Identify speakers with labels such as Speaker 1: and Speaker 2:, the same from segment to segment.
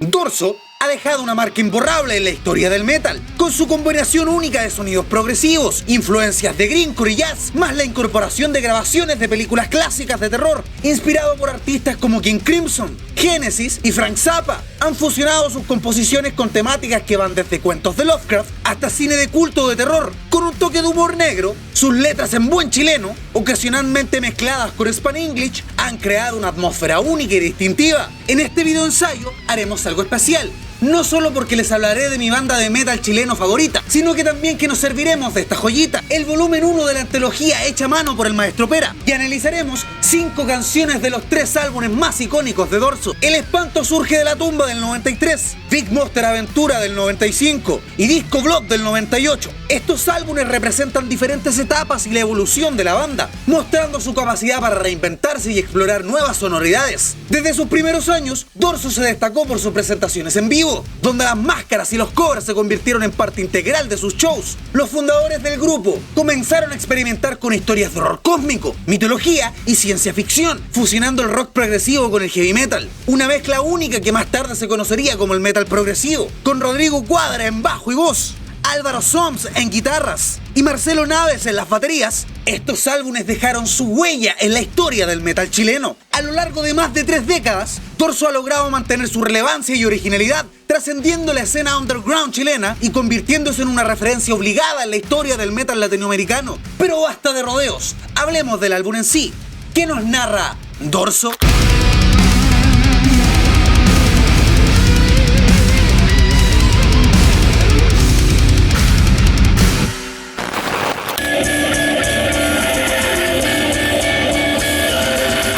Speaker 1: Dorso ha dejado una marca imborrable en la historia del metal, con su combinación única de sonidos progresivos, influencias de grindcore y jazz, más la incorporación de grabaciones de películas clásicas de terror, inspirado por artistas como King Crimson, Genesis y Frank Zappa. Han fusionado sus composiciones con temáticas que van desde cuentos de Lovecraft hasta cine de culto de terror, con un toque de humor negro. Sus letras en buen chileno, ocasionalmente mezcladas con Span-English, han creado una atmósfera única y distintiva. En este video ensayo haremos algo especial. No solo porque les hablaré de mi banda de metal chileno favorita, sino que también que nos serviremos de esta joyita, el volumen 1 de la antología hecha a mano por el maestro Pera, y analizaremos 5 canciones de los 3 álbumes más icónicos de Dorso: El Espanto Surge de la Tumba del 93, Big Monster Aventura del 95 y Disco Blood del 98. Estos álbumes representan diferentes etapas y la evolución de la banda, mostrando su capacidad para reinventarse y explorar nuevas sonoridades. Desde sus primeros años, Dorso se destacó por sus presentaciones en vivo, donde las máscaras y los covers se convirtieron en parte integral de sus shows. Los fundadores del grupo comenzaron a experimentar con historias de horror cósmico, mitología y ciencia ficción, fusionando el rock progresivo con el heavy metal, una mezcla única que más tarde se conocería como el metal progresivo, con Rodrigo Cuadra en bajo y voz, Álvaro Soms en guitarras y Marcelo Naves en las baterías. Estos álbumes dejaron su huella en la historia del metal chileno. A lo largo de más de 3 décadas, Dorso ha logrado mantener su relevancia y originalidad, trascendiendo la escena underground chilena y convirtiéndose en una referencia obligada en la historia del metal latinoamericano. Pero basta de rodeos, hablemos del álbum en sí. ¿Qué nos narra Dorso?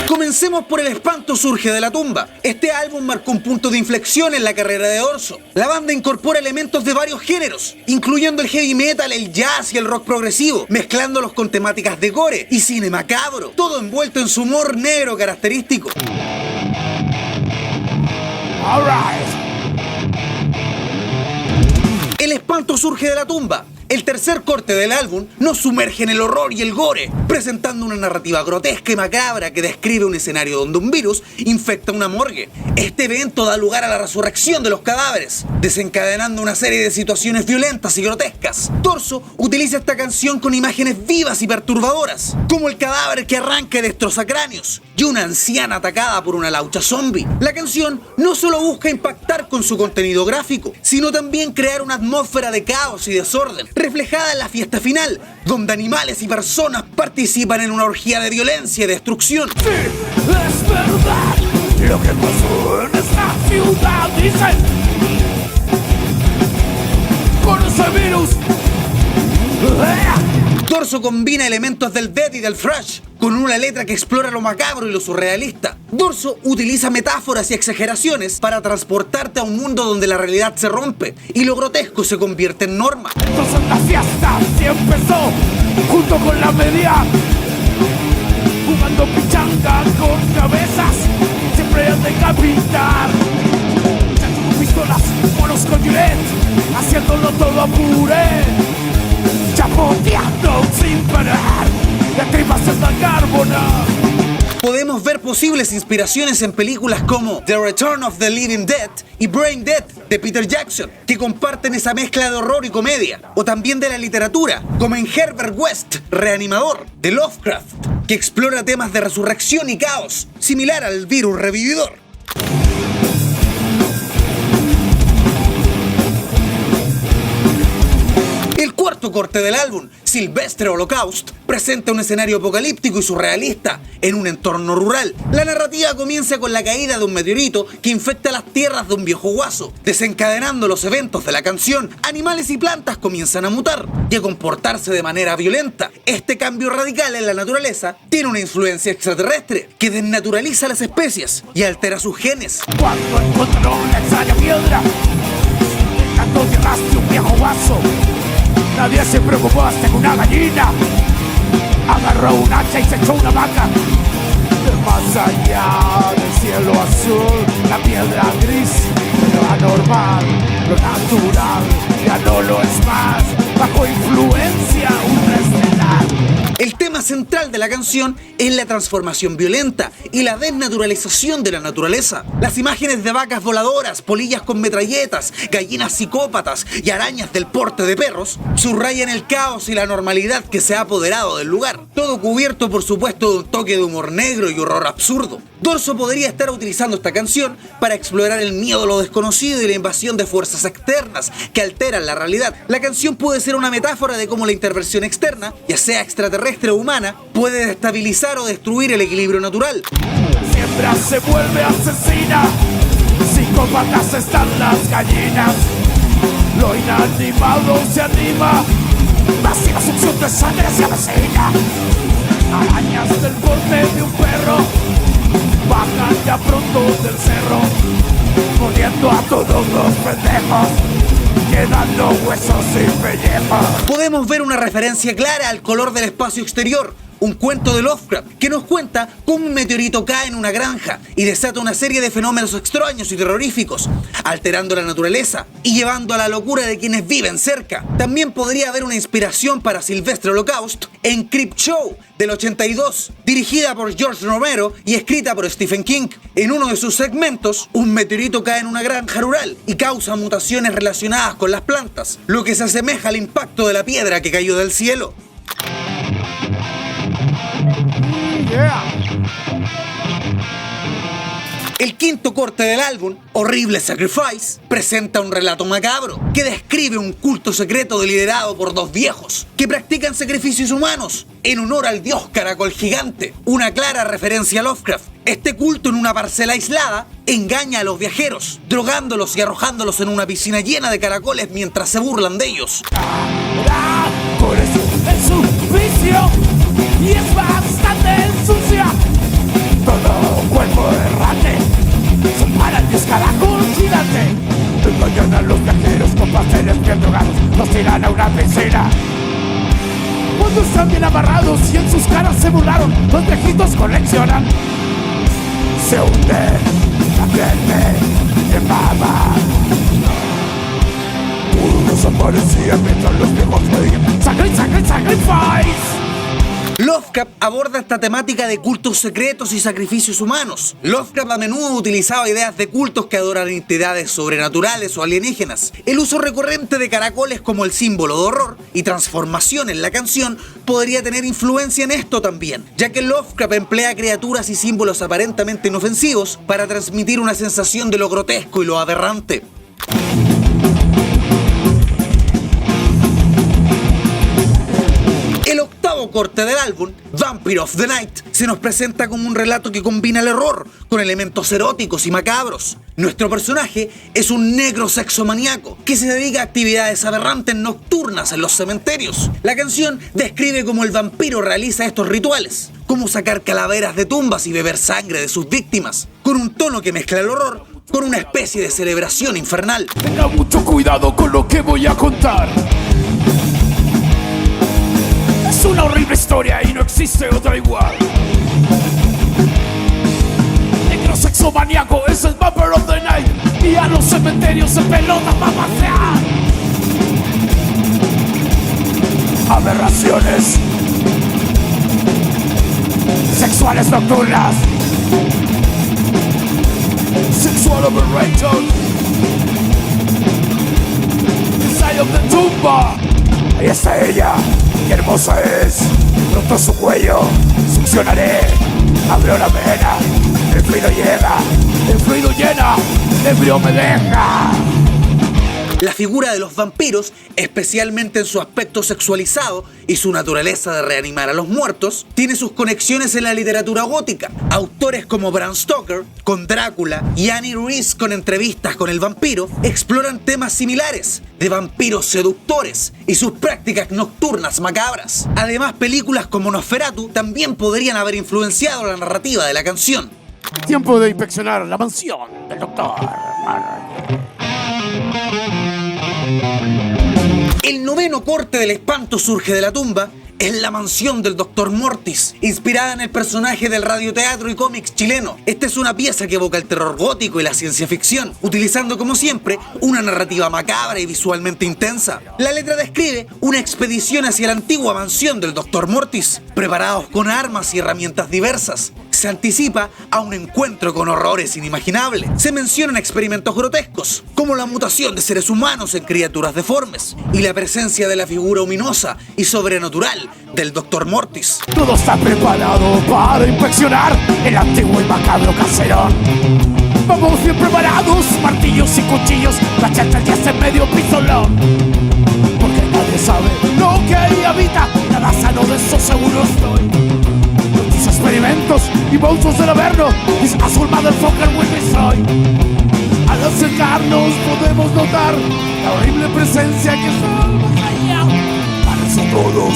Speaker 1: Comencemos por El Espanto Surge de la Tumba. Este álbum marcó un punto de inflexión en la carrera de Dorso. La banda incorpora elementos de varios géneros, incluyendo el heavy metal, el jazz y el rock progresivo, mezclándolos con temáticas de gore y cine macabro, todo envuelto en su humor negro característico. All right. El Espanto Surge de la Tumba, el tercer corte del álbum, nos sumerge en el horror y el gore, presentando una narrativa grotesca y macabra que describe un escenario donde un virus infecta una morgue. Este evento da lugar a la resurrección de los cadáveres, desencadenando una serie de situaciones violentas y grotescas. Dorso utiliza esta canción con imágenes vivas y perturbadoras, como el cadáver que arranca y destroza cráneos, y una anciana atacada por una laucha zombie. La canción no solo busca impactar con su contenido gráfico, sino también crear una atmósfera de caos y desorden, reflejada en la fiesta final, donde animales y personas participan en una orgía de violencia y destrucción.
Speaker 2: Sí, es verdad lo que pasó en esta ciudad, dicen. Con ese virus.
Speaker 1: Dorso combina elementos del death y del thrash, con una letra que explora lo macabro y lo surrealista. Dorso utiliza metáforas y exageraciones para transportarte a un mundo donde la realidad se rompe y lo grotesco se convierte en norma.
Speaker 2: Entonces la fiesta sí empezó, junto con la media, jugando pichanga con cabezas, siempre han de capitar. Chacho con pistolas, monos con Gillette, haciéndolo todo a puré, chapoteando sin parar, la tripas es la carbona.
Speaker 1: Podemos ver posibles inspiraciones en películas como The Return of the Living Dead y Brain Dead de Peter Jackson, que comparten esa mezcla de horror y comedia, o también de la literatura, como en Herbert West, Reanimador, de Lovecraft, que explora temas de resurrección y caos, similar al virus revividor. El cuarto corte del álbum, Silvestre Holocaust, presenta un escenario apocalíptico y surrealista en un entorno rural. La narrativa comienza con la caída de un meteorito que infecta las tierras de un viejo guaso, desencadenando los eventos de la canción. Animales y plantas comienzan a mutar y a comportarse de manera violenta. Este cambio radical en la naturaleza tiene una influencia extraterrestre que desnaturaliza las especies y altera sus genes.
Speaker 2: Cuando encontraron la extraña piedra, cuando llegaste un viejo guaso, nadie se preocupó hasta que una gallina agarró un hacha y se echó una vaca. Más allá del cielo azul, la piedra gris, lo anormal, lo natural, ya no lo es más, bajo influencia ultraestelar.
Speaker 1: El tema tema central de la canción es la transformación violenta y la desnaturalización de la naturaleza. Las imágenes de vacas voladoras, polillas con metralletas, gallinas psicópatas y arañas del porte de perros subrayan el caos y la normalidad que se ha apoderado del lugar. Todo cubierto, por supuesto, de un toque de humor negro y horror absurdo. Dorso podría estar utilizando esta canción para explorar el miedo a lo desconocido y la invasión de fuerzas externas que alteran la realidad. La canción puede ser una metáfora de cómo la intervención externa, ya sea extraterrestre o humana, puede destabilizar o destruir el equilibrio natural.
Speaker 2: Siempre se vuelve asesina, psicópatas están las gallinas, lo inanimado se anima, masiva succión de sangre se avecina, arañas del porte de un perro, bajan ya pronto del cerro, poniendo a todos los pendejos, quedando huesos y pellejos.
Speaker 1: Podemos ver una referencia clara al color del espacio exterior, un cuento de Lovecraft que nos cuenta cómo un meteorito cae en una granja y desata una serie de fenómenos extraños y terroríficos, alterando la naturaleza y llevando a la locura de quienes viven cerca. También podría haber una inspiración para Silvestre Holocaust en Creepshow del 82, dirigida por George Romero y escrita por Stephen King. En uno de sus segmentos, un meteorito cae en una granja rural y causa mutaciones relacionadas con las plantas, lo que se asemeja al impacto de la piedra que cayó del cielo.
Speaker 2: Yeah.
Speaker 1: El quinto corte del álbum, Horrible Sacrifice, presenta un relato macabro que describe un culto secreto liderado por dos viejos que practican sacrificios humanos en honor al dios caracol gigante, una clara referencia a Lovecraft. Este culto en una parcela aislada engaña a los viajeros, drogándolos y arrojándolos en una piscina llena de caracoles mientras se burlan de ellos.
Speaker 2: Por eso es su vicio y es bastante sucia. Todo cuerpo errante se para el descaracol gigante. Engañan a los viajeros con pasteles bien drogados, los tiran a una piscina. Cuando están bien amarrados y en sus caras se burlaron, los viejitos coleccionan. Se hunde la gente de baba. Unos aparecían mientras los viejos pedían sangre, sangre, sacrifice.
Speaker 1: Lovecraft aborda esta temática de cultos secretos y sacrificios humanos. Lovecraft a menudo utilizaba ideas de cultos que adoran entidades sobrenaturales o alienígenas. El uso recurrente de caracoles como el símbolo de horror y transformación en la canción podría tener influencia en esto también, ya que Lovecraft emplea criaturas y símbolos aparentemente inofensivos para transmitir una sensación de lo grotesco y lo aberrante. El octavo corte del álbum, Vampire of the Night, se nos presenta como un relato que combina el horror con elementos eróticos y macabros. Nuestro personaje es un negro sexomaníaco que se dedica a actividades aberrantes nocturnas en los cementerios. La canción describe cómo el vampiro realiza estos rituales, cómo sacar calaveras de tumbas y beber sangre de sus víctimas, con un tono que mezcla el horror con una especie de celebración infernal.
Speaker 2: Tenga mucho cuidado con lo que voy a contar. Es una horrible historia y no existe otra igual. Negro sexomaníaco es el Vampire of the Night y a los cementerios en pelotas va a pasear. Aberraciones sexuales nocturnas. Sexual aberration. Inside of the tumba. Ahí está ella. ¡Qué hermosa es! Roto su cuello, succionaré, abrió la vena, el fluido llega, el fluido llena, el frío me deja.
Speaker 1: La figura de los vampiros, especialmente en su aspecto sexualizado y su naturaleza de reanimar a los muertos, tiene sus conexiones en la literatura gótica. Autores como Bram Stoker, con Drácula, y Annie Rice, con entrevistas con el vampiro, exploran temas similares, de vampiros seductores y sus prácticas nocturnas macabras. Además, películas como Nosferatu también podrían haber influenciado la narrativa de la canción.
Speaker 2: Tiempo de inspeccionar la mansión del doctor.
Speaker 1: El noveno corte del espanto surge de la tumba es La mansión del Dr. Mortis, inspirada en el personaje del radioteatro y cómics chileno. Esta es una pieza que evoca el terror gótico y la ciencia ficción, utilizando como siempre una narrativa macabra y visualmente intensa. La letra describe una expedición hacia la antigua mansión del Dr. Mortis, preparados con armas y herramientas diversas. Se anticipa a un encuentro con horrores inimaginables. Se mencionan experimentos grotescos, como la mutación de seres humanos en criaturas deformes, y la presencia de la figura ominosa y sobrenatural del Dr. Mortis.
Speaker 2: Todo está preparado para inspeccionar el antiguo y macabro caserón. Vamos bien preparados, martillos y cuchillos, machetes y ese medio pistolón. Porque nadie sabe lo que ahí habita, nada sano de eso seguro estoy. Tus experimentos y monstruos del averno, azul motherfucker will soy. Al acercarnos podemos notar la horrible presencia que está más allá. Parece todos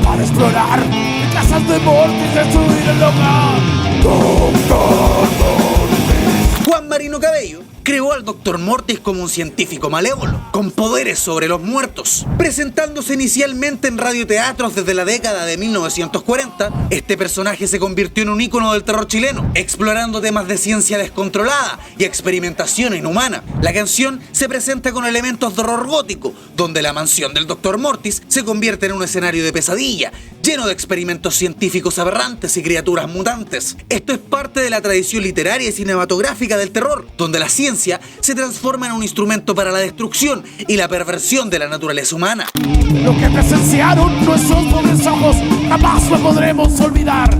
Speaker 2: para explorar en casas de Mortis, destruir el hogar. Doctor Mortis.
Speaker 1: Juan Marino Cabello creó al Dr. Mortis como un científico malévolo, con poderes sobre los muertos. Presentándose inicialmente en radioteatros desde la década de 1940, este personaje se convirtió en un ícono del terror chileno, explorando temas de ciencia descontrolada y experimentación inhumana. La canción se presenta con elementos de horror gótico, donde la mansión del Dr. Mortis se convierte en un escenario de pesadilla, lleno de experimentos científicos aberrantes y criaturas mutantes. Esto es parte de la tradición literaria y cinematográfica del terror, donde la ciencia se transforma en un instrumento para la destrucción y la perversión de la naturaleza humana.
Speaker 2: Lo que presenciaron nuestros pobres ojos jamás lo podremos olvidar.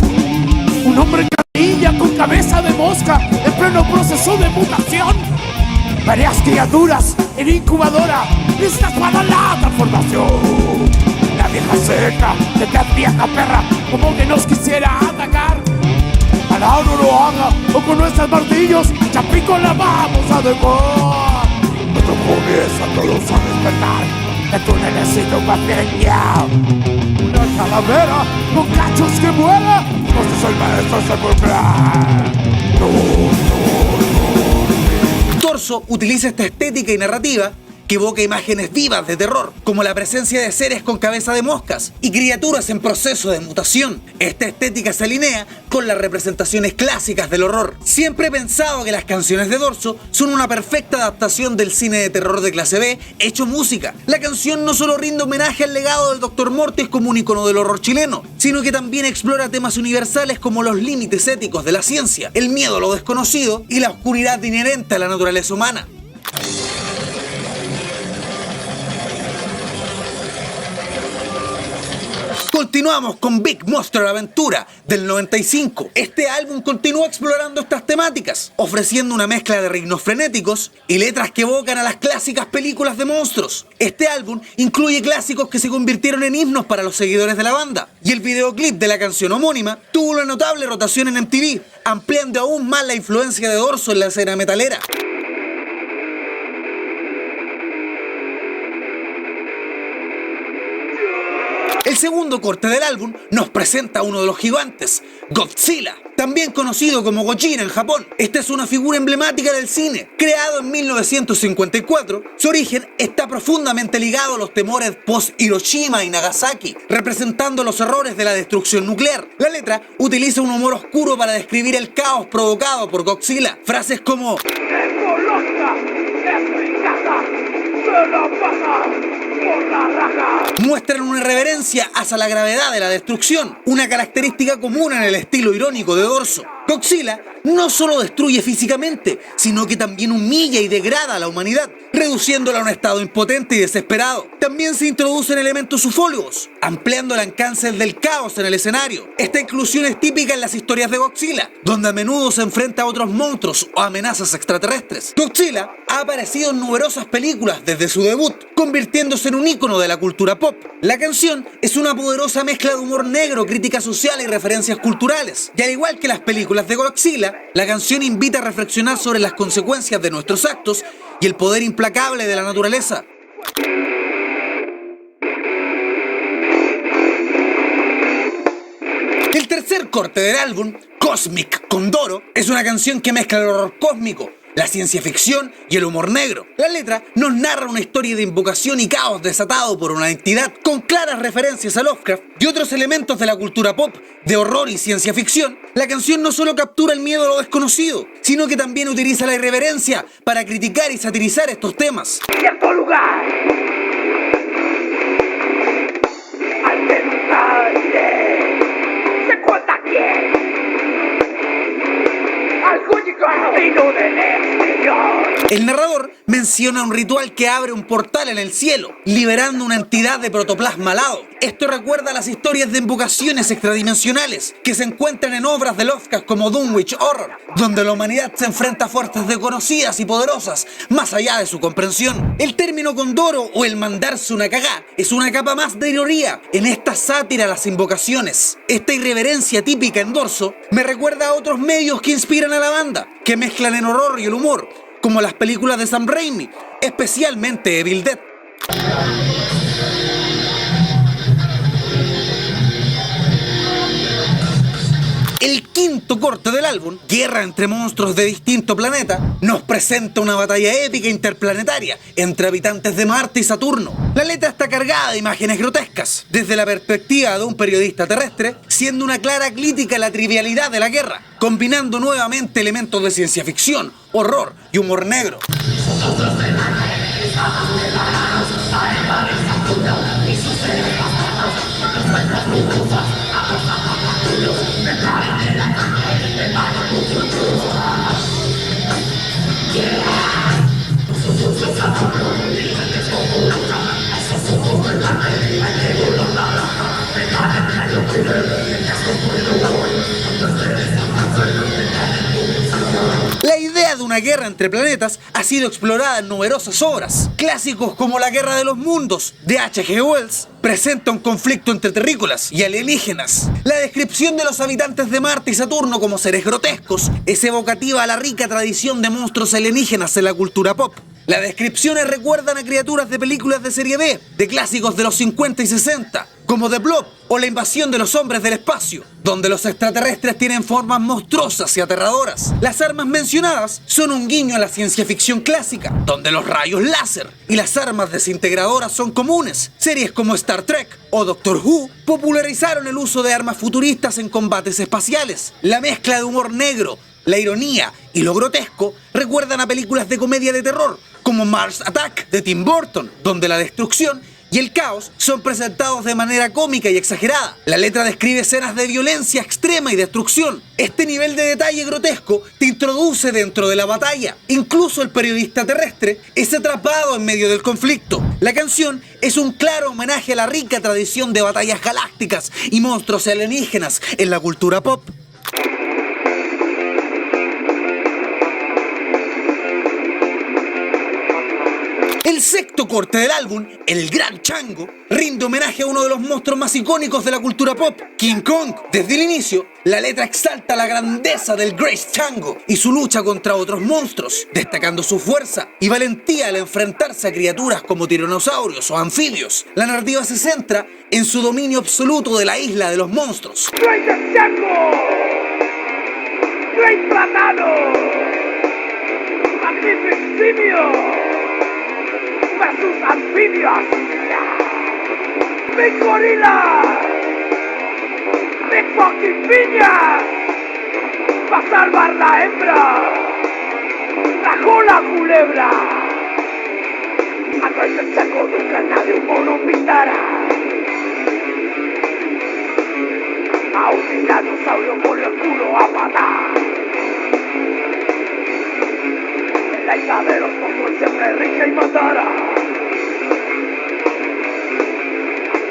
Speaker 2: Un hombre en camilla con cabeza de mosca en pleno proceso de mutación. Varias criaturas en incubadora listas para la transformación. La vieja seca, de tez vieja perra, como que nos quisiera atacar. Ojalá no lo haga, o con nuestros martillos, chapico la vamos a devorar. Cuando comienza todos a despertar, de tu necesito paciencia. Una calavera con cachos que vuela, no soy maestro sepulcral.
Speaker 1: Torso utiliza esta estética y narrativa que evoca imágenes vivas de terror, como la presencia de seres con cabeza de moscas y criaturas en proceso de mutación. Esta estética se alinea con las representaciones clásicas del horror. Siempre he pensado que las canciones de Dorso son una perfecta adaptación del cine de terror de clase B hecho música. La canción no solo rinde homenaje al legado del Dr. Mortis como un icono del horror chileno, sino que también explora temas universales como los límites éticos de la ciencia, el miedo a lo desconocido y la oscuridad inherente a la naturaleza humana. Continuamos con Big Monster Aventura del 95. Este álbum continúa explorando estas temáticas, ofreciendo una mezcla de ritmos frenéticos y letras que evocan a las clásicas películas de monstruos. Este álbum incluye clásicos que se convirtieron en himnos para los seguidores de la banda, y el videoclip de la canción homónima tuvo una notable rotación en MTV, ampliando aún más la influencia de Dorso en la escena metalera. El segundo corte del álbum nos presenta a uno de los gigantes, Godzilla, también conocido como Gojira en Japón. Esta es una figura emblemática del cine. Creado en 1954, su origen está profundamente ligado a los temores post-Hiroshima y Nagasaki, representando los errores de la destrucción nuclear. La letra utiliza un humor oscuro para describir el caos provocado por Godzilla. Frases como
Speaker 2: ¡Tengo loca! ¡Es mi casa! ¡Se la pasa por la raja!
Speaker 1: muestran una irreverencia hacia la gravedad de la destrucción, una característica común en el estilo irónico de Dorso. Godzilla no solo destruye físicamente, sino que también humilla y degrada a la humanidad, reduciéndola a un estado impotente y desesperado. También se introducen elementos ufólogos, ampliando el alcance del caos en el escenario. Esta inclusión es típica en las historias de Godzilla, donde a menudo se enfrenta a otros monstruos o amenazas extraterrestres. Godzilla ha aparecido en numerosas películas desde su debut, convirtiéndose en un ícono de la cultura pop. La canción es una poderosa mezcla de humor negro, crítica social y referencias culturales. Y al igual que las películas de Godzilla, la canción invita a reflexionar sobre las consecuencias de nuestros actos y el poder implacable de la naturaleza. El tercer corte del álbum, Cosmic Condoro, es una canción que mezcla el horror cósmico la ciencia ficción y el humor negro. La letra nos narra una historia de invocación y caos desatado por una entidad con claras referencias a Lovecraft y otros elementos de la cultura pop, de horror y ciencia ficción. La canción no solo captura el miedo a lo desconocido, sino que también utiliza la irreverencia para criticar y satirizar estos temas.
Speaker 2: Cierto lugar al que nunca iré. ¿Se cuenta quién? Al único camino del exterior.
Speaker 1: El narrador menciona un ritual que abre un portal en el cielo, liberando una entidad de protoplasma alado. Esto recuerda a las historias de invocaciones extradimensionales que se encuentran en obras de Lovecraft como Dunwich Horror, donde la humanidad se enfrenta a fuerzas desconocidas y poderosas, más allá de su comprensión. El término condoro o el mandarse una cagá es una capa más de ironía en esta sátira a las invocaciones. Esta irreverencia típica en Dorso me recuerda a otros medios que inspiran a la banda, que mezclan el horror y el humor, como las películas de Sam Raimi, especialmente Evil Dead. El quinto corte del álbum, Guerra entre monstruos de distinto planeta, nos presenta una batalla épica interplanetaria entre habitantes de Marte y Saturno. La letra está cargada de imágenes grotescas, desde la perspectiva de un periodista terrestre, siendo una clara crítica a la trivialidad de la guerra, combinando nuevamente elementos de ciencia ficción, horror y humor negro. La idea de una guerra entre planetas ha sido explorada en numerosas obras. Clásicos como La Guerra de los Mundos, de H.G. Wells, presenta un conflicto entre terrícolas y alienígenas. La descripción de los habitantes de Marte y Saturno como seres grotescos es evocativa a la rica tradición de monstruos alienígenas en la cultura pop. Las descripciones recuerdan a criaturas de películas de serie B, de clásicos de los 50 y 60, como The Blob o La invasión de los hombres del espacio, donde los extraterrestres tienen formas monstruosas y aterradoras. Las armas mencionadas son un guiño a la ciencia ficción clásica, donde los rayos láser y las armas desintegradoras son comunes. Series como Star Trek o Doctor Who popularizaron el uso de armas futuristas en combates espaciales. La mezcla de humor negro, la ironía y lo grotesco recuerdan a películas de comedia de terror, como Mars Attack de Tim Burton, donde la destrucción y el caos son presentados de manera cómica y exagerada. La letra describe escenas de violencia extrema y destrucción. Este nivel de detalle grotesco te introduce dentro de la batalla. Incluso el periodista terrestre es atrapado en medio del conflicto. La canción es un claro homenaje a la rica tradición de batallas galácticas y monstruos alienígenas en la cultura pop. El sexto corte del álbum, El Gran Chango, rinde homenaje a uno de los monstruos más icónicos de la cultura pop, King Kong. Desde el inicio, la letra exalta la grandeza del Great Chango y su lucha contra otros monstruos, destacando su fuerza y valentía al enfrentarse a criaturas como tiranosaurios o anfibios. La narrativa se centra en su dominio absoluto de la isla de los monstruos.
Speaker 2: ¡Great Chango! ¡Great Platano! ¡Magnific Simio! ¡Versus anfibios! ¡Big Gorilla! ¡Big fucking piñas! ¡Va a salvar la hembra! ¡Rajó la culebra! A Great Chango nunca nadie un mono pintará. A un tiranosaurio por el culo a matar. En la isla de los monstruos siempre rica y matará.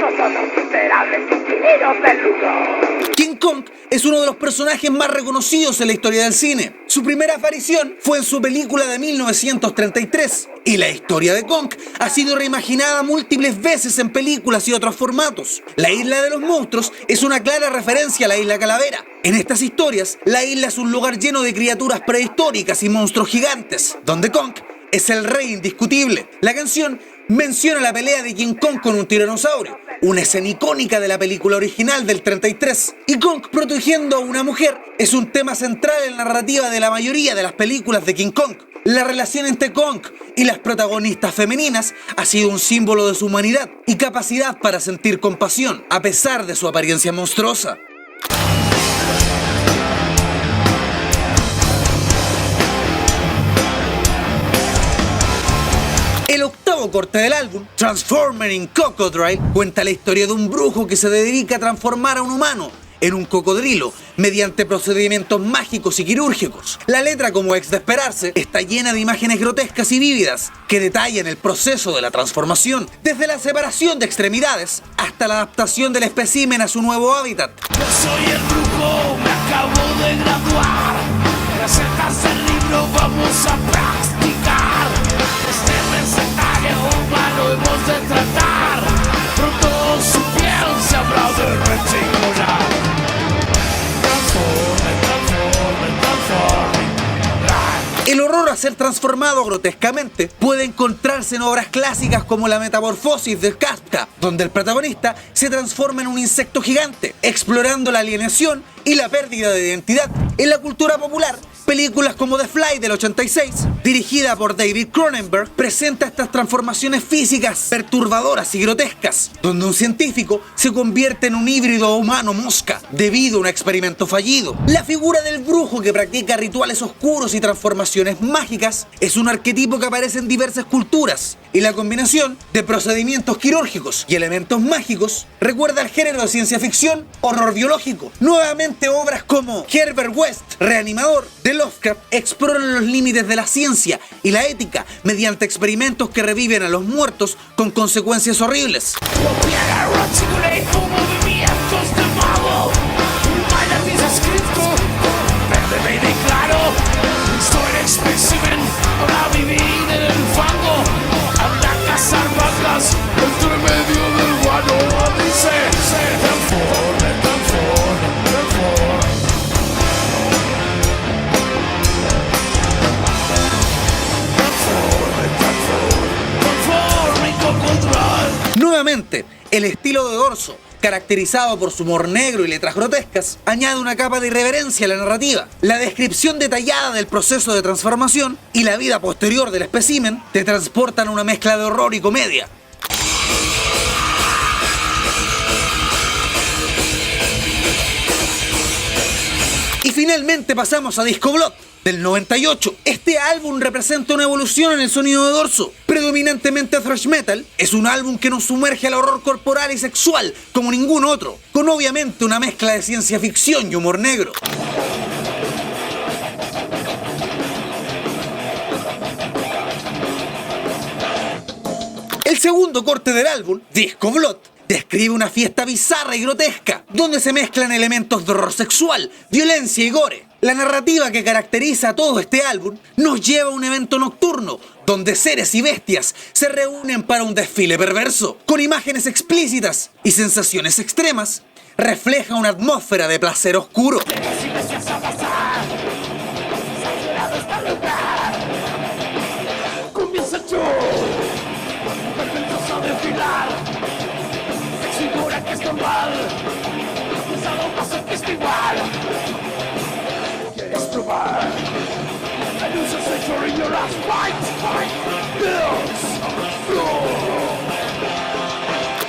Speaker 2: Nosotros miserables inquilinos del lugar.
Speaker 1: King Kong es uno de los personajes más reconocidos en la historia del cine. Su primera aparición fue en su película de 1933 y la historia de Kong ha sido reimaginada múltiples veces en películas y otros formatos. La isla de los monstruos es una clara referencia a la isla Calavera. En estas historias, la isla es un lugar lleno de criaturas prehistóricas y monstruos gigantes, donde Kong es el rey indiscutible. La canción menciona la pelea de King Kong con un tiranosaurio, una escena icónica de la película original del 33. Y Kong protegiendo a una mujer es un tema central en la narrativa de la mayoría de las películas de King Kong. La relación entre Kong y las protagonistas femeninas ha sido un símbolo de su humanidad y capacidad para sentir compasión, a pesar de su apariencia monstruosa. El octavo corte del álbum, Transforming Crocodile, cuenta la historia de un brujo que se dedica a transformar a un humano en un cocodrilo mediante procedimientos mágicos y quirúrgicos. La letra, como es de esperarse, está llena de imágenes grotescas y vívidas que detallan el proceso de la transformación, desde la separación de extremidades hasta la adaptación del espécimen a su nuevo hábitat.
Speaker 2: Yo soy el brujo, me acabo de graduar. Recetas del libro vamos a practicar. Este recetario humano hemos de tratar. Pronto su piel se habrá de reticular.
Speaker 1: El horror a ser transformado grotescamente puede encontrarse en obras clásicas como La Metamorfosis de Kafka, donde el protagonista se transforma en un insecto gigante, explorando la alienación y la pérdida de identidad. En la cultura popular, películas como The Fly del 86, dirigida por David Cronenberg, presenta estas transformaciones físicas perturbadoras y grotescas, donde un científico se convierte en un híbrido humano-mosca debido a un experimento fallido. La figura del brujo que practica rituales oscuros y transformaciones mágicas es un arquetipo que aparece en diversas culturas, y la combinación de procedimientos quirúrgicos y elementos mágicos recuerda al género de ciencia ficción horror biológico. Nuevamente, obras como Herbert West, Reanimador, de Lovecraft, exploran los límites de la ciencia y la ética mediante experimentos que reviven a los muertos con consecuencias horribles. Nuevamente, el estilo de Dorso, caracterizado por su humor negro y letras grotescas, añade una capa de irreverencia a la narrativa. La descripción detallada del proceso de transformación y la vida posterior del espécimen te transportan a una mezcla de horror y comedia. Y finalmente pasamos a Disco Blood, del 98. Este álbum representa una evolución en el sonido de Dorso, predominantemente thrash metal. Es un álbum que nos sumerge al horror corporal y sexual como ningún otro, con obviamente una mezcla de ciencia ficción y humor negro. El segundo corte del álbum, Disco Blood, describe una fiesta bizarra y grotesca, donde se mezclan elementos de horror sexual, violencia y gore. La narrativa que caracteriza a todo este álbum nos lleva a un evento nocturno, donde seres y bestias se reúnen para un desfile perverso. Con imágenes explícitas y sensaciones extremas, refleja una atmósfera de placer oscuro.
Speaker 2: Comienza el show, perfectos a desfilar. Figura que es normal, pensado un paso que es igual. ¿Quieres probar? I lose a sensor in your ass. Fight, builds,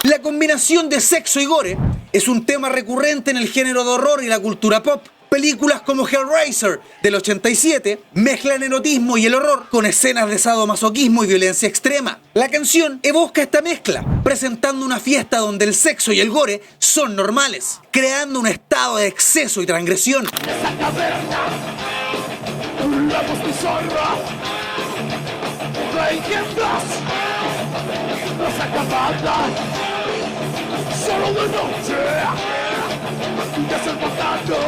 Speaker 1: La combinación de sexo y gore es un tema recurrente en el género de horror y la cultura pop. Películas como Hellraiser del 87 mezclan erotismo y el horror con escenas de sadomasoquismo y violencia extrema. La canción evoca esta mezcla, presentando una fiesta donde el sexo y el gore son normales, creando un estado de exceso y transgresión.
Speaker 2: esa caverna, la voz bizarra, leyendas, no acabada, solo de noche, desenfocado,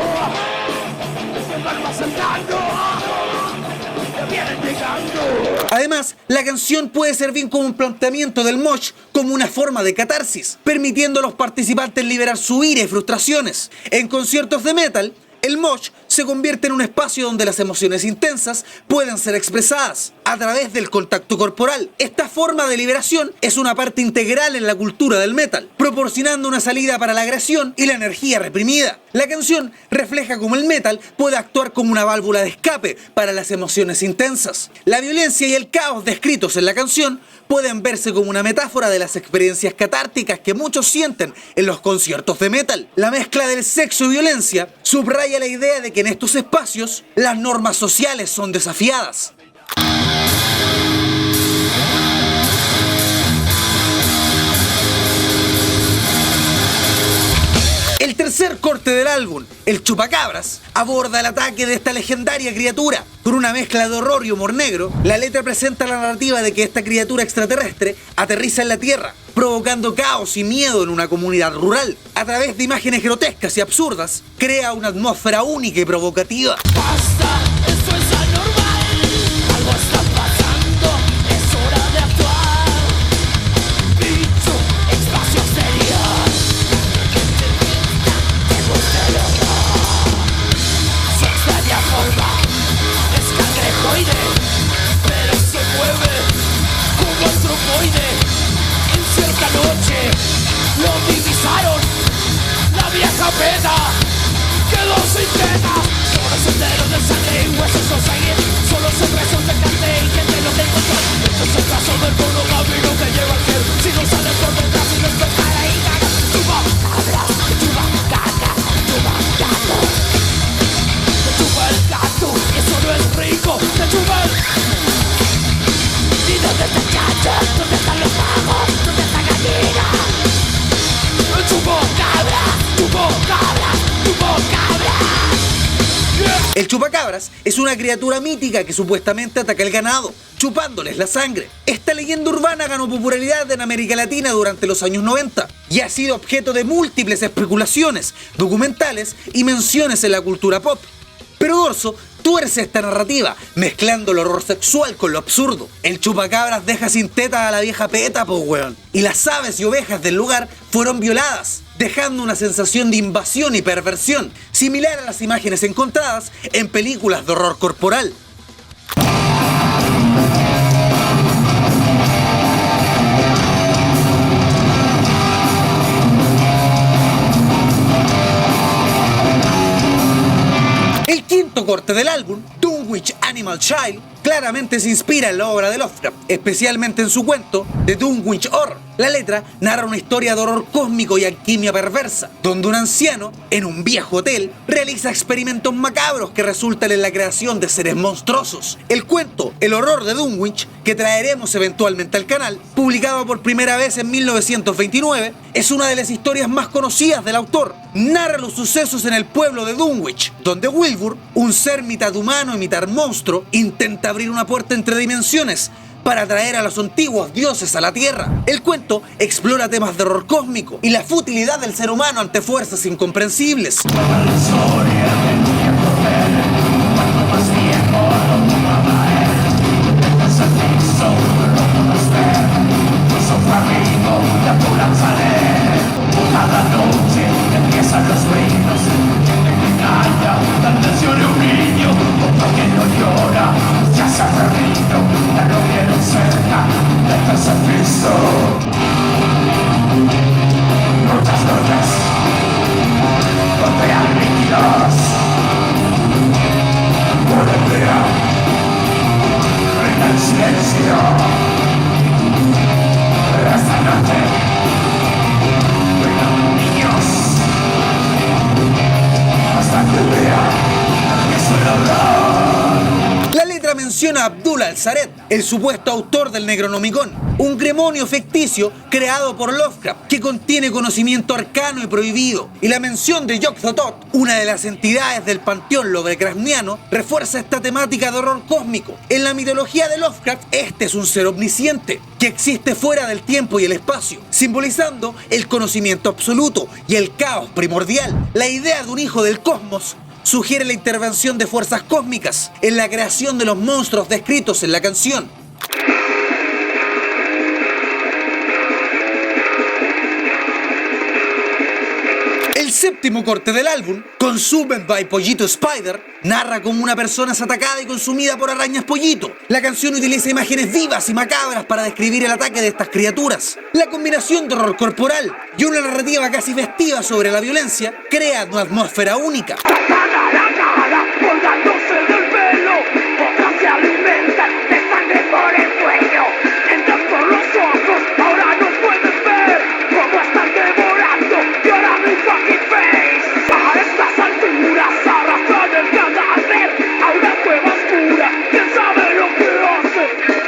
Speaker 2: el alma saltando, vienen llegando.
Speaker 1: Además, la canción puede servir como un planteamiento del mosh como una forma de catarsis, permitiendo a los participantes liberar su ira y frustraciones. En conciertos de metal, el mosh se convierte en un espacio donde las emociones intensas pueden ser expresadas a través del contacto corporal. Esta forma de liberación es una parte integral en la cultura del metal, proporcionando una salida para la agresión y la energía reprimida. La canción refleja cómo el metal puede actuar como una válvula de escape para las emociones intensas. La violencia y el caos descritos en la canción pueden verse como una metáfora de las experiencias catárticas que muchos sienten en los conciertos de metal. La mezcla del sexo y violencia subraya la idea de que en estos espacios las normas sociales son desafiadas. El tercer corte del álbum, El Chupacabras, aborda el ataque de esta legendaria criatura. Con una mezcla de horror y humor negro, la letra presenta la narrativa de que esta criatura extraterrestre aterriza en la Tierra, provocando caos y miedo en una comunidad rural. A través de imágenes grotescas y absurdas, crea una atmósfera única y provocativa.
Speaker 3: Basta, esto es anormal. Algo está pasando, es hora de actuar. Bicho, espacio exterior. Te gusta el horror. Su extraña forma es cangrejoide, pero se mueve como antropoide. En cierta noche lo divisaron. La vieja pena quedó sin pena. Solo senderos de sangre y huesos no seguir. Solo son restos de carne y gente no te encontró. Esto es el caso del mono camino que lleva el cielo. Si no sale por detrás y no es cara y gana. Chupa cabras, chupa caca, chupa gato. Te chupa el gato, eso no es rico. Te chupa el... ¿Y dónde está el chacho? ¿Dónde están los pavos? ¿Dónde está gallina? Chupo cabra, chupo cabra, chupo cabra.
Speaker 1: El chupacabras es una criatura mítica que supuestamente ataca el ganado, chupándoles la sangre. Esta leyenda urbana ganó popularidad en América Latina durante los años 90 y ha sido objeto de múltiples especulaciones, documentales y menciones en la cultura pop. Pero Dorso tuerce esta narrativa, mezclando el horror sexual con lo absurdo. El chupacabras deja sin tetas a la vieja peta, po weón. Y las aves y ovejas del lugar fueron violadas, dejando una sensación de invasión y perversión, similar a las imágenes encontradas en películas de horror corporal. El quinto corte del álbum, Dunwich Animal Child, claramente se inspira en la obra de Lovecraft, especialmente en su cuento The Dunwich Horror. La letra narra una historia de horror cósmico y alquimia perversa, donde un anciano, en un viejo hotel, realiza experimentos macabros que resultan en la creación de seres monstruosos. El cuento El Horror de Dunwich, que traeremos eventualmente al canal, publicado por primera vez en 1929, es una de las historias más conocidas del autor. Narra los sucesos en el pueblo de Dunwich, donde Wilbur, un ser mitad humano y mitad monstruo, intenta abrir una puerta entre dimensiones para atraer a los antiguos dioses a la Tierra. El cuento explora temas de horror cósmico y la futilidad del ser humano ante fuerzas incomprensibles. La letra menciona a Abdul al-Zared, el supuesto autor del Necronomicon, un gremonio ficticio creado por Lovecraft que contiene conocimiento arcano y prohibido, y la mención de Yog-Sothoth, una de las entidades del panteón lovecraftiano, refuerza esta temática de horror cósmico. En la mitología de Lovecraft, este es un ser omnisciente que existe fuera del tiempo y el espacio, simbolizando el conocimiento absoluto y el caos primordial. La idea de un hijo del cosmos sugiere la intervención de fuerzas cósmicas en la creación de los monstruos descritos en la canción. El séptimo corte del álbum, Consumed by Pollito Spider, narra cómo una persona es atacada y consumida por arañas pollito. La canción utiliza imágenes vivas y macabras para describir el ataque de estas criaturas. La combinación de horror corporal y una narrativa casi festiva sobre la violencia crea una atmósfera única.
Speaker 3: Sacada la cara, colgándose del pelo, otras se alimentan de sangre por el cuello. Entran por los ojos, ahora no puedes ver cómo están devorando llora mi fucking face. A estas alturas arrastran el cadáver a una cueva oscura. ¿Quién sabe lo que hace?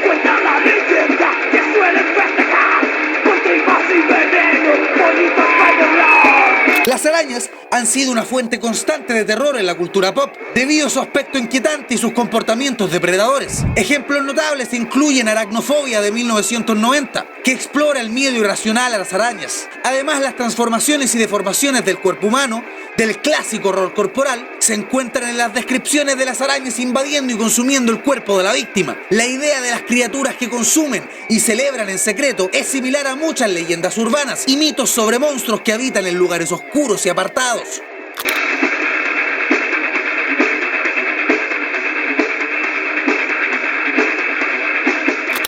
Speaker 3: Cuenta la leyenda que suelen festejar con tripas y veneno, Pollito Spider-Man.
Speaker 1: Las arañas han sido una fuente constante de terror en la cultura pop, debido a su aspecto inquietante y sus comportamientos depredadores. Ejemplos notables incluyen Aracnofobia de 1990, que explora el miedo irracional a las arañas. Además, las transformaciones y deformaciones del cuerpo humano, del clásico horror corporal, se encuentran en las descripciones de las arañas invadiendo y consumiendo el cuerpo de la víctima. La idea de las criaturas que consumen y celebran en secreto es similar a muchas leyendas urbanas y mitos sobre monstruos que habitan en lugares oscuros y apartados.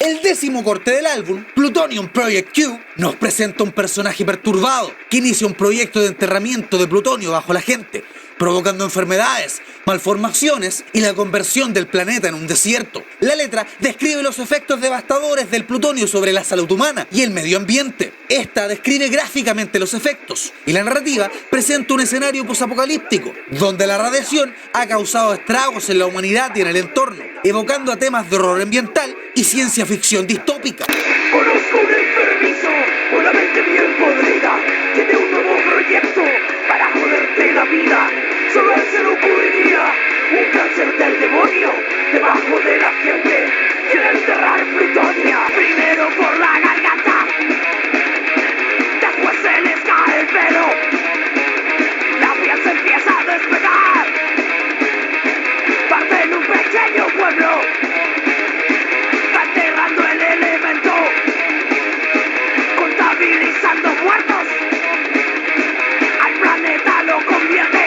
Speaker 1: El décimo corte del álbum, Plutonium Project Q, nos presenta un personaje perturbado que inicia un proyecto de enterramiento de plutonio bajo la gente, provocando enfermedades, malformaciones y la conversión del planeta en un desierto. La letra describe los efectos devastadores del plutonio sobre la salud humana y el medio ambiente. Esta describe gráficamente los efectos y la narrativa presenta un escenario posapocalíptico, donde la radiación ha causado estragos en la humanidad y en el entorno, evocando a temas de horror ambiental y ciencia ficción distópica.
Speaker 3: Conozco un enfermizo, una mente bien podrida. Tiene un nuevo proyecto para joderte la vida. Solo a él se le ocurriría un cáncer del demonio debajo de la gente. Quiere enterrar plutonio primero por la garganta, después se les cae el pelo, la piel se empieza a despegar, parten un pequeño pueblo, va enterrando el elemento, contabilizando muertos, al planeta lo convierte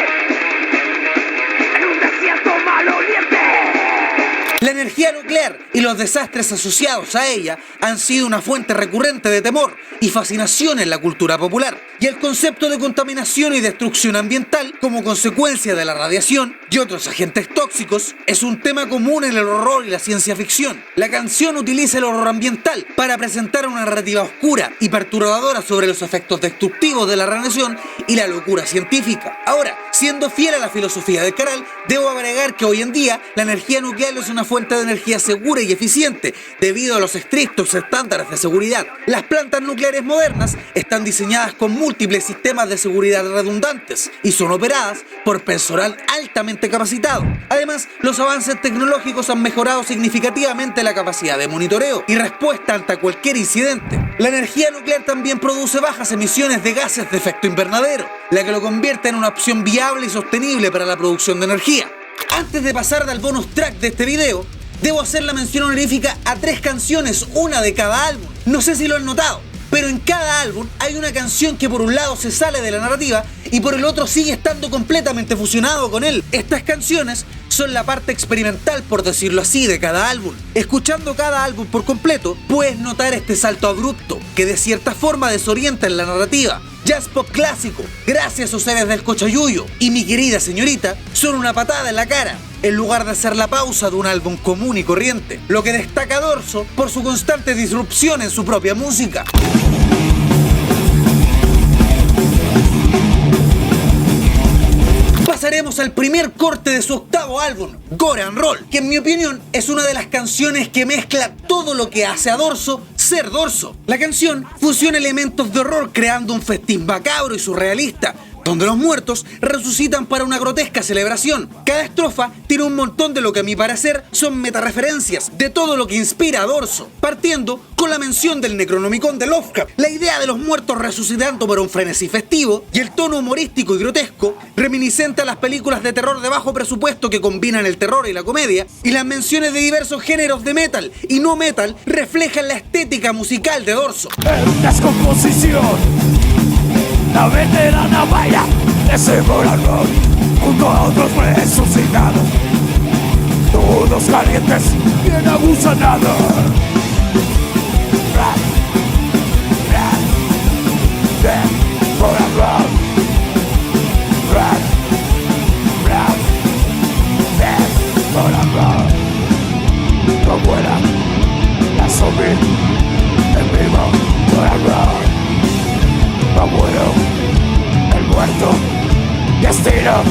Speaker 3: en un desierto maloliente.
Speaker 1: La energía nuclear y los desastres asociados a ella han sido una fuente recurrente de temor y fascinación en la cultura popular. Y el concepto de contaminación y destrucción ambiental como consecuencia de la radiación y otros agentes tóxicos es un tema común en el horror y la ciencia ficción. La canción utiliza el horror ambiental para presentar una narrativa oscura y perturbadora sobre los efectos destructivos de la radiación y la locura científica. Ahora, siendo fiel a la filosofía del canal, debo agregar que hoy en día la energía nuclear es una fuente de energía segura y eficiente debido a los estrictos estándares de seguridad. Las plantas nucleares modernas están diseñadas con múltiples sistemas de seguridad redundantes y son operadas por personal altamente capacitado. Además, los avances tecnológicos han mejorado significativamente la capacidad de monitoreo y respuesta ante cualquier incidente. La energía nuclear también produce bajas emisiones de gases de efecto invernadero, la que lo convierte en una opción viable y sostenible para la producción de energía. Antes de pasar al bonus track de este video, debo hacer la mención honorífica a 3 canciones, una de cada álbum. No sé si lo han notado, pero en cada álbum hay una canción que por un lado se sale de la narrativa y por el otro sigue estando completamente fusionado con él. Estas canciones son la parte experimental, por decirlo así, de cada álbum. Escuchando cada álbum por completo, puedes notar este salto abrupto que de cierta forma desorienta en la narrativa. Jazz pop clásico, Gracias o Seres del Cochayuyo y Mi Querida Señorita son una patada en la cara, en lugar de ser la pausa de un álbum común y corriente, lo que destaca a Dorso por su constante disrupción en su propia música. Pasaremos al primer corte de su octavo álbum, Gore and Roll, que en mi opinión es una de las canciones que mezcla todo lo que hace a Dorso ser Dorso. La canción fusiona elementos de horror creando un festín macabro y surrealista, donde los muertos resucitan para una grotesca celebración. Cada estrofa tiene un montón de lo que a mi parecer son metareferencias de todo lo que inspira a Dorso, partiendo con la mención del Necronomicon de Lovecraft, la idea de los muertos resucitando por un frenesí festivo y el tono humorístico y grotesco reminiscente a las películas de terror de bajo presupuesto que combinan el terror y la comedia, y las menciones de diversos géneros de metal y no metal reflejan la estética musical de Dorso.
Speaker 2: En descomposición, la veterana baila desembararán junto a otros resucitados, todos calientes, bien aguzanados. No vuela la zombie en vivo. No muero, el muerto destino.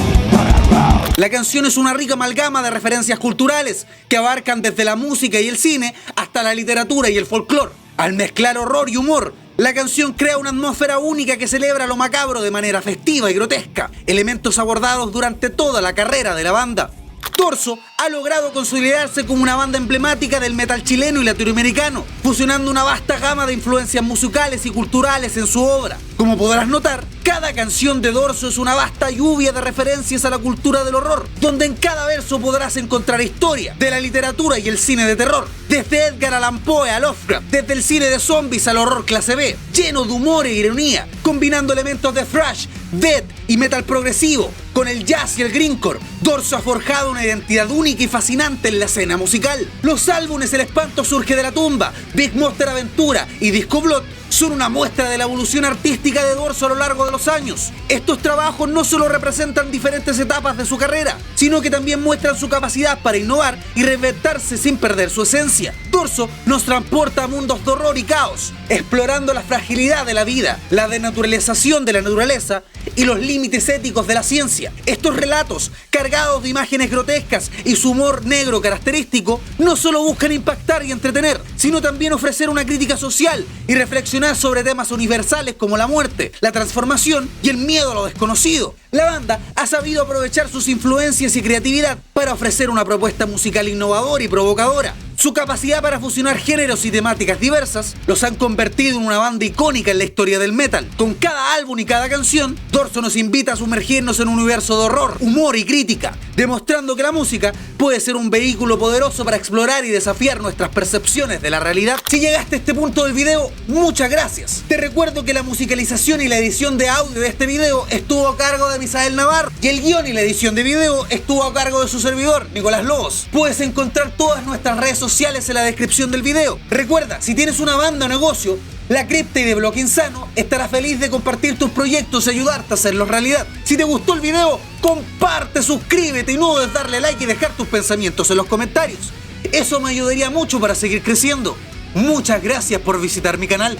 Speaker 1: La canción es una rica amalgama de referencias culturales que abarcan desde la música y el cine hasta la literatura y el folclore. Al mezclar horror y humor, la canción crea una atmósfera única que celebra lo macabro de manera festiva y grotesca, elementos abordados durante toda la carrera de la banda. Torso ha logrado consolidarse como una banda emblemática del metal chileno y latinoamericano, fusionando una vasta gama de influencias musicales y culturales en su obra. Como podrás notar, cada canción de Dorso es una vasta lluvia de referencias a la cultura del horror, donde en cada verso podrás encontrar historia de la literatura y el cine de terror, desde Edgar Allan Poe a Lovecraft, desde el cine de zombies al horror clase B, lleno de humor e ironía, combinando elementos de thrash, death y metal progresivo con el jazz y el grindcore. Dorso ha forjado una identidad única y fascinante en la escena musical. Los álbumes El Espanto Surge de la Tumba, Big Monster Aventura y Disco Blood son una muestra de la evolución artística de Dorso a lo largo de los años. Estos trabajos no solo representan diferentes etapas de su carrera, sino que también muestran su capacidad para innovar y reinventarse sin perder su esencia. Dorso nos transporta a mundos de horror y caos, explorando la fragilidad de la vida, la denaturalización de la naturaleza y los límites éticos de la ciencia. Estos relatos, cargados de imágenes grotescas y su humor negro característico, no solo buscan impactar y entretener, sino también ofrecer una crítica social y reflexionar sobre temas universales como la muerte, la transformación y el miedo a lo desconocido. La banda ha sabido aprovechar sus influencias y creatividad para ofrecer una propuesta musical innovadora y provocadora. Su capacidad para fusionar géneros y temáticas diversas los han convertido en una banda icónica en la historia del metal. Con cada álbum y cada canción, Dorso nos invita a sumergirnos en un universo de horror, humor y crítica, demostrando que la música puede ser un vehículo poderoso para explorar y desafiar nuestras percepciones de la realidad. Si llegaste a este punto del video, muchas gracias. Te recuerdo que la musicalización y la edición de audio de este video estuvo a cargo de Misael Navarro y el guión y la edición de video estuvo a cargo de su servidor, Nicolás Lobos. Puedes encontrar todas nuestras redes sociales en la descripción del video. Recuerda, si tienes una banda o negocio, La Cripta y de Bloque Insano estará feliz de compartir tus proyectos y ayudarte a hacerlos realidad. Si te gustó el video, comparte, suscríbete y no dudes darle like y dejar tus pensamientos en los comentarios. Eso me ayudaría mucho para seguir creciendo. Muchas gracias por visitar mi canal.